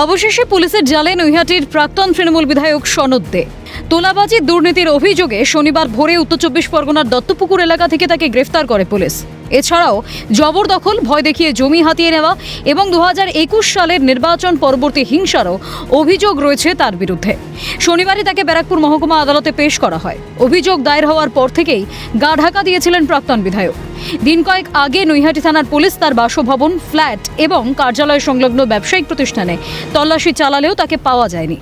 অবশেষে পুলিশের জালে নৈহাটির প্রাক্তন তৃণমূল বিধায়ক সনদ দে তোলাবাজি দুর্নীতির অভিযোগে শনিবার ভোরে উত্তর চব্বিশ পরগনার দত্তপুকুর এলাকা থেকে তাকে গ্রেফতার করে পুলিশ। এছাড়াও জবরদখল, ভয় দেখিয়ে জমি হাতিয়ে নেওয়া এবং 2021 সালের নির্বাচন পরবর্তী হিংসারও অভিযোগ রয়েছে তার বিরুদ্ধে। শনিবারই তাকে ব্যারাকপুর মহকুমা আদালতে পেশ করা হয়। অভিযোগ দায়ের হওয়ার পর থেকেই গা ঢাকা দিয়েছিলেন প্রাক্তন বিধায়ক। দিন কয়েক আগে নৈহাটি থানার পুলিশ তার বাসভবন, ফ্ল্যাট এবং কার্যালয় সংলগ্ন ব্যবসায়িক প্রতিষ্ঠানে তল্লাশি চালালেও তাকে পাওয়া যায়নি।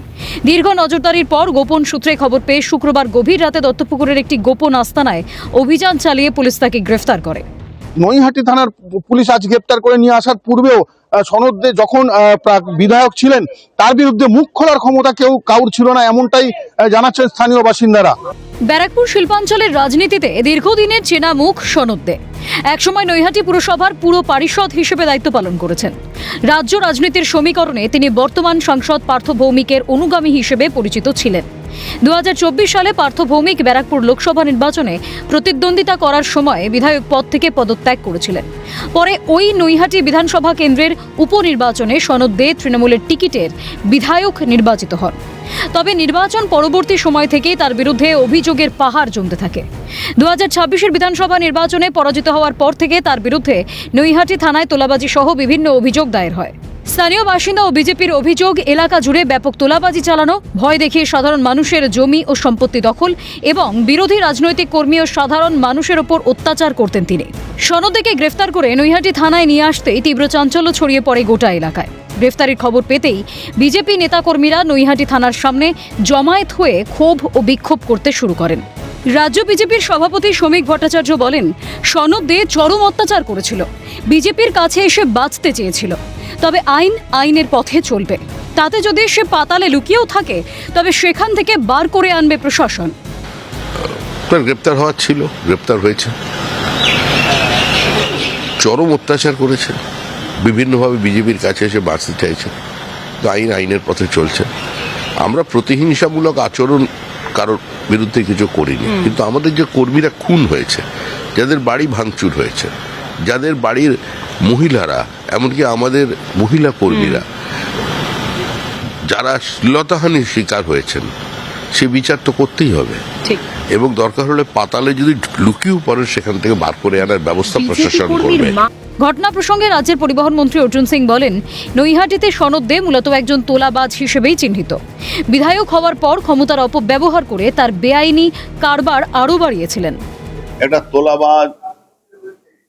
দীর্ঘ নজরদারির পর গোপন সূত্রে খবর পেয়ে শুক্রবার গভীর রাতে দত্তপুকুরের একটি গোপন আস্তানায় অভিযান চালিয়ে পুলিশ তাকে গ্রেফতার করে। নৈহাটি থানার পুলিশ আজ গ্রেপ্তার করে নিয়ে আসার পূর্বেও সনদ দে যখন বিধায়ক ছিলেন তার বিরুদ্ধে মুখ খোলার ক্ষমতা কাউর ছিল না, এমনটাই জানাচ্ছেন স্থানীয় বাসিন্দারা। ব্যারাকপুর শিল্পাঞ্চলের রাজনীতিতে দীর্ঘদিনের চেনা মুখ সনদ দে। একসময় নৈহাটি পুরসভার পুরো পারিষদ হিসেবে দায়িত্ব পালন করেছেন। রাজ্য রাজনীতির সমীকরণে তিনি বর্তমান সাংসদ পার্থ ভৌমিকের অনুগামী হিসেবে পরিচিত ছিলেন। 2024 সালে পার্থ ভৌমিক ব্যারাকপুর লোকসভা নির্বাচনে প্রতিদ্বন্দ্বিতা করার সময় বিধায়ক পদ থেকে পদত্যাগ করেছিলেন। পরে ওই নৈহাটি বিধানসভা কেন্দ্রের উপনির্বাচনে সনদ দে তৃণমূলের টিকিটের বিধায়ক নির্বাচিত হন। তবে নির্বাচন পরবর্তী সময় থেকেই তার বিরুদ্ধে অভিযোগের পাহাড় জমতে থাকে। 2026-এর বিধানসভা নির্বাচনে পরাজিত হওয়ার পর থেকে তার বিরুদ্ধে নৈহাটি থানায় তোলাবাজি সহ বিভিন্ন অভিযোগ দায়ের হয়। স্থানীয় বাসিন্দা ও বিজেপির অভিযোগ, এলাকা জুড়ে ব্যাপক তোলাবাজি চালানো, ভয় দেখিয়ে সাধারণ মানুষের জমি ও সম্পত্তি দখল এবং বিরোধী রাজনৈতিক কর্মী ও সাধারণ মানুষের ওপর অত্যাচার করতেন তিনি। সনদ দেকে গ্রেফতার করে নৈহাটি থানায় নিয়ে আসতেই তীব্র চাঞ্চল্য ছড়িয়ে পড়ে গোটা এলাকায়। গ্রেফতারির খবর পেতেই বিজেপি নেতাকর্মীরা নৈহাটি থানার সামনে জমায়েত হয়ে ক্ষোভ ও বিক্ষোভ করতে শুরু করেন। রাজ্য বিজেপির সভাপতি শ্রমিক ভট্টাচার্য বলেন, সনদ দে চরম অত্যাচার করেছিল, বিজেপির কাছে এসে বাঁচতে চেয়েছিল। তবে আইন আইনের পথে চলবে, তাতে যদি সে পাতালে লুকিয়েও থাকে তবে সেখান থেকে বার করে আনবে প্রশাসন। গ্রেপ্তার হওয়ার ছিল, গ্রেপ্তার হয়েছে। চরম অত্যাচার করেছে, বিভিন্নভাবে বিজেপির কাছে এসে বাঁচতে চাইছে। তো আইন আইনের পথে চলছে। আমরা প্রতিহিংসামূলক আচরণ কারোর বিরুদ্ধে কিছু করিনি, কিন্তু আমাদের যে কর্মীরা খুন হয়েছে, যাদের বাড়ি ভাঙচুর হয়েছে, যাদের বাড়ির মহিলারা, এমনকি আমাদের মহিলা কর্মীরা যারা শ্লীলতাহানির শিকার হয়েছেন, সে বিচার তো করতেই হবে। এবং দরকার হলে পাতালে যদি লুকিয়েও পড়ে সেখান থেকে বার করে আনার ব্যবস্থা প্রশাসন করবে। ঘটনা প্রসঙ্গে রাজ্যের পরিবহন মন্ত্রী অর্জুন সিং বলেন, নৈহাটিতে সনদ দে মূলত একজন তোলাবাজ হিসেবেই চিহ্নিত। বিধায়ক হওয়ার পর ক্ষমতার অপব্যবহার করে তার বেআইনি কারবার আরও বাড়িয়েছিলেন। একটা তোলাবাজ,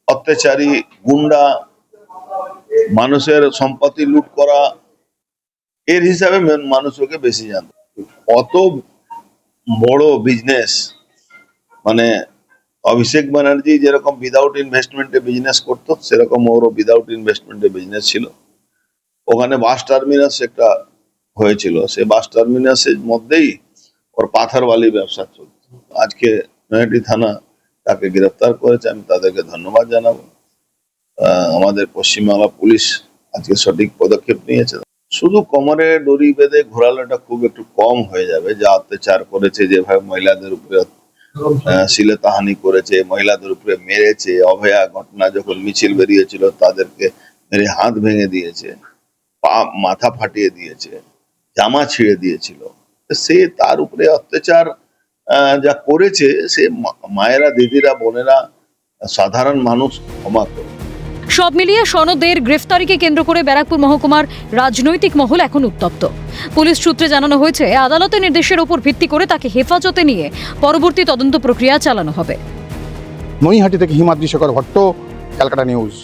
অত্যাচারী, গুন্ডা, মানুষের সম্পত্তি লুট করা, এর হিসাবে মানুষ ওকে বেশি জানত। অত বড় বিজনেস, মানে অভিষেক ব্যানার্জি যেরকম উইদাউট ইনভেস্টমেন্টে বিজনেস করতো, সেরকম ওরও উইদাউট ইনভেস্টমেন্টে বিজনেস ছিল। ওখানে বাস টার্মিনাস একটা হয়েছিল, সে বাস টার্মিনাসের মধ্যেই ওর পাথর বালি ব্যবসা চলত। আজকে নৈহাটি থানা তাকে গ্রেফতার করেছে, আমি তাদেরকে ধন্যবাদ জানাবো। আমাদের পশ্চিমবাংলা পুলিশ আজকে সঠিক পদক্ষেপ নিয়েছে। শুধু কোমরে দড়ি বেঁধে ঘোরানোটা খুব একটু কম হয়ে যাবে। যা অত্যাচার করেছে, যেভাবে মহিলাদের উপরে শ্লীলতাহানি করেছে, মহিলাদের উপরে মেরেছে, অভয়া ঘটনা যখন মিছিল বেরিয়েছিল তাদেরকে মেরে হাত ভেঙে দিয়েছে, পা মাথা ফাটিয়ে দিয়েছে, জামা ছিঁড়ে দিয়েছিল, সে তার উপরে অত্যাচার যা করেছে, সে মায়েরা, দিদিরা, বোনেরা, সাধারণ মানুষ ক্ষমা করে। সব মিলিয়ে সনদের গ্রেফতারিকে কেন্দ্র করে ব্যারাকপুর মহকুমার রাজনৈতিক মহল এখন উত্তপ্ত। পুলিশ সূত্রে জানানো হয়েছে, আদালতের নির্দেশের উপর ভিত্তি করে তাকে হেফাজতে নিয়ে পরবর্তী তদন্ত প্রক্রিয়া চালানো হবে। নৈহাটি থেকে হিমাদ্রি শেখর ভট্ট, ক্যালকাটা নিউজ।